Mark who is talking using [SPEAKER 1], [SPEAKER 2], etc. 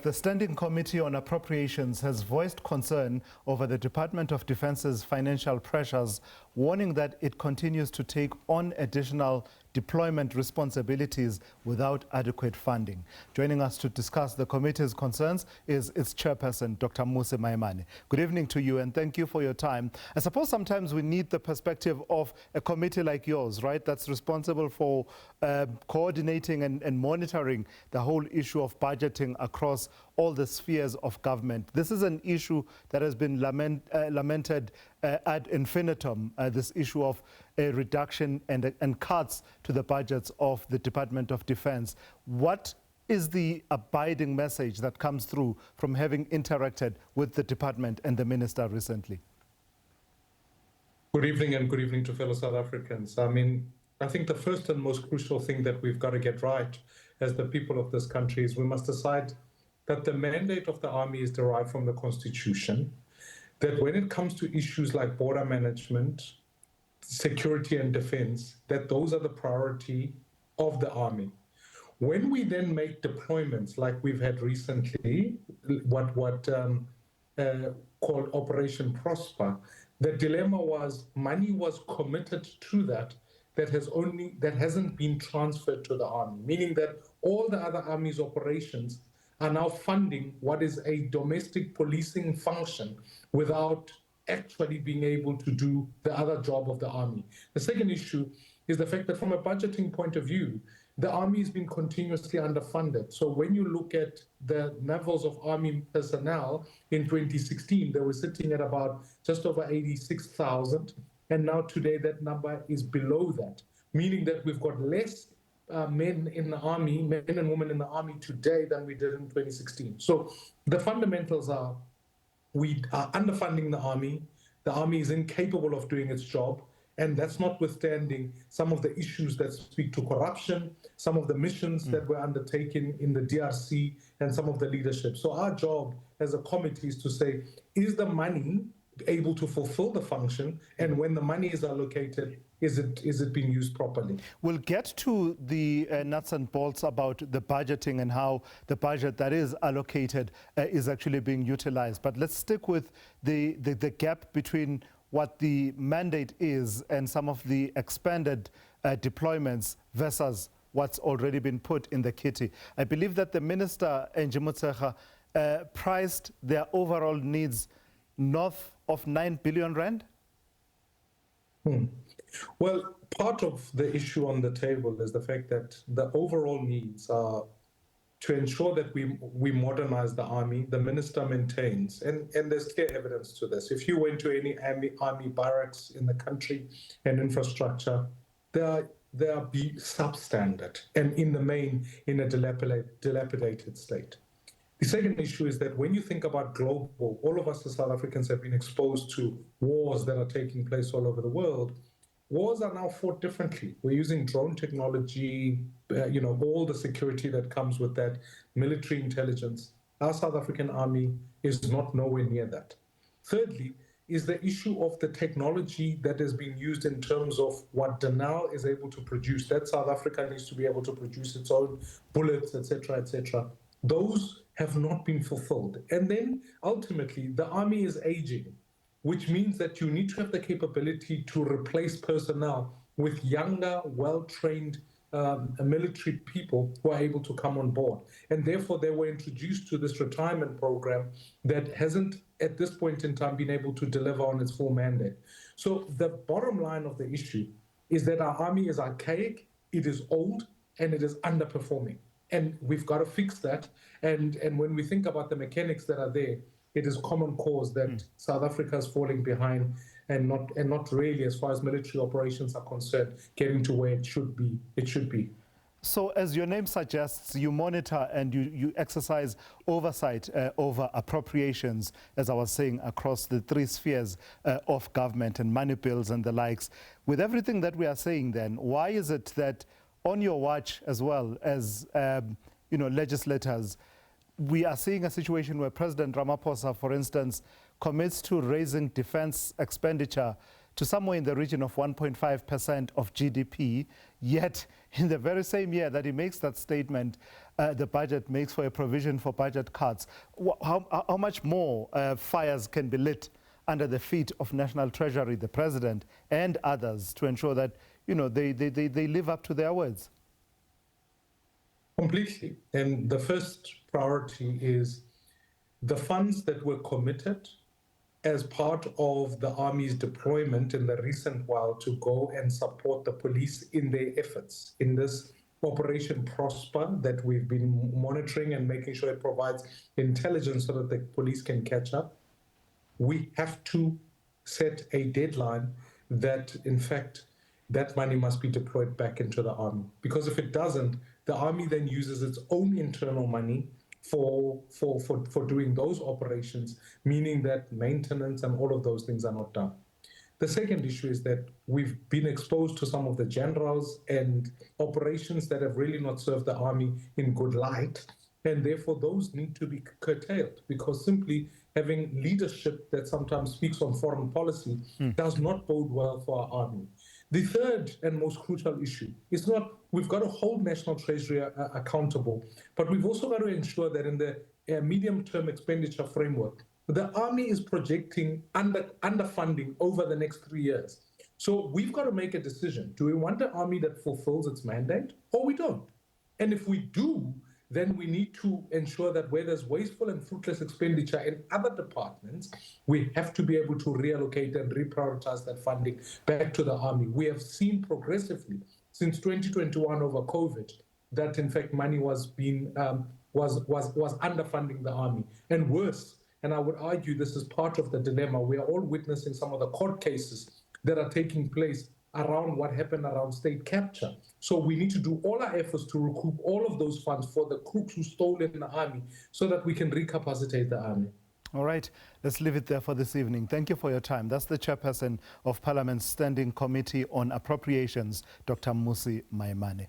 [SPEAKER 1] The Standing Committee on Appropriations has voiced concern over the Department of Defense's financial pressures, warning that it continues to take on additional deployment responsibilities without adequate funding. Joining us to discuss the committee's concerns is its chairperson, Dr. Mmusi Maimane. Good evening to you and thank you for your time. I suppose sometimes we need the perspective of a committee like yours, right, that's responsible for coordinating and monitoring the whole issue of budgeting across all the spheres of government. This is an issue that has been lamented ad infinitum, this issue of a reduction and cuts to the budgets of the Department of Defense. What is the abiding message that comes through from having interacted with the department and the minister recently?
[SPEAKER 2] Good evening, and good evening to fellow South Africans. I think the first and most crucial thing that we've got to get right as the people of this country is we must decide that the mandate of the army is derived from the Constitution, that when it comes to issues like border management, security and defense, that those are the priority of the army. When we then make deployments like we've had recently, what called Operation Prosper, the dilemma was money was committed to that hasn't been transferred to the army, meaning that all the other army's operations are now funding what is a domestic policing function without actually being able to do the other job of the army. The second issue is the fact that from a budgeting point of view, the army has been continuously underfunded. So when you look at the levels of army personnel in 2016, they were sitting at about just over 86,000. And now today that number is below that, meaning that we've got less men in the army, men and women in the army today than we did in 2016. So the fundamentals are we are underfunding the army is incapable of doing its job, and that's notwithstanding some of the issues that speak to corruption, some of the missions that were undertaken in the DRC, and some of the leadership. So our job as a committee is to say, is the money able to fulfill the function, and when the money is allocated, is it being used properly? We'll get to the nuts and bolts about the budgeting and how the budget that is allocated is actually being utilized. But let's stick with the gap between what the mandate is and some of the expanded deployments versus what's already been put in the kitty. I believe that the Minister, Njimutsega, priced their overall needs north of 9 billion rand? Well, part of the issue on the table is the fact that the overall needs are to ensure that we modernize the army. The minister maintains, and there's clear evidence to this. If you went to any army barracks in the country and infrastructure, they are substandard and in the main in a dilapidated state. The second issue is that when you think about global, all of us as South Africans have been exposed to wars that are taking place all over the world. Wars are now fought differently. We're using drone technology, all the security that comes with that, military intelligence. Our South African army is not nowhere near that. Thirdly, is the issue of the technology that is being used in terms of what Denel is able to produce. That South Africa needs to be able to produce its own bullets, etc., etc. Those have not been fulfilled. And then ultimately, the army is aging, which means that you need to have the capability to replace personnel with younger, well-trained military people who are able to come on board. And therefore, they were introduced to this retirement program that hasn't, at this point in time, been able to deliver on its full mandate. So the bottom line of the issue is that our army is archaic, it is old, and it is underperforming. And we've got to fix that. And when we think about the mechanics that are there, it is common cause that South Africa is falling behind and not really, as far as military operations are concerned, getting to where it should be. So as your name suggests, you monitor and you exercise oversight over appropriations, as I was saying, across the three spheres of government and money bills and the likes. With everything that we are saying then, why is it that on your watch as well as legislators, we are seeing a situation where President Ramaphosa, for instance, commits to raising defense expenditure
[SPEAKER 1] to somewhere in the region of 1.5% of GDP, yet in the very same year that he makes that statement, the budget makes for a provision for budget cuts. How much more fires can be lit under the feet of National Treasury, the President, and others to ensure that, you know, they live up to their words?
[SPEAKER 2] Completely. And the first priority is the funds that were committed as part of the Army's deployment in the recent while to go and support the police in their efforts in this Operation Prosper that we've been monitoring and making sure it provides intelligence so that the police can catch up. We have to set a deadline that, in fact, that money must be deployed back into the Army. Because if it doesn't, the Army then uses its own internal money for doing those operations, meaning that maintenance and all of those things are not done. The second issue is that we've been exposed to some of the generals and operations that have really not served the Army in good light, and therefore those need to be curtailed, because simply having leadership that sometimes speaks on foreign policy does not bode well for our Army. The third and most crucial issue is not, we've got to hold National Treasury accountable, but we've also got to ensure that in the medium-term expenditure framework, the Army is projecting underfunding over the next 3 years. So we've got to make a decision. Do we want an Army that fulfills its mandate, or we don't? And if we do, then we need to ensure that where there's wasteful and fruitless expenditure in other departments, we have to be able to reallocate and reprioritize that funding back to the Army. We have seen progressively since 2021 over COVID that in fact money was underfunding the Army, and worse. And I would argue this is part of the dilemma. We are all witnessing some of the court cases that are taking place around what happened around state capture. So we need to do all our efforts to recoup all of those funds for the crooks who stole in the Army so that we can recapacitate the Army.
[SPEAKER 1] All right, let's leave it there for this evening. Thank you for your time. That's the Chairperson of Parliament's Standing Committee on Appropriations, Dr. Mmusi Maimane.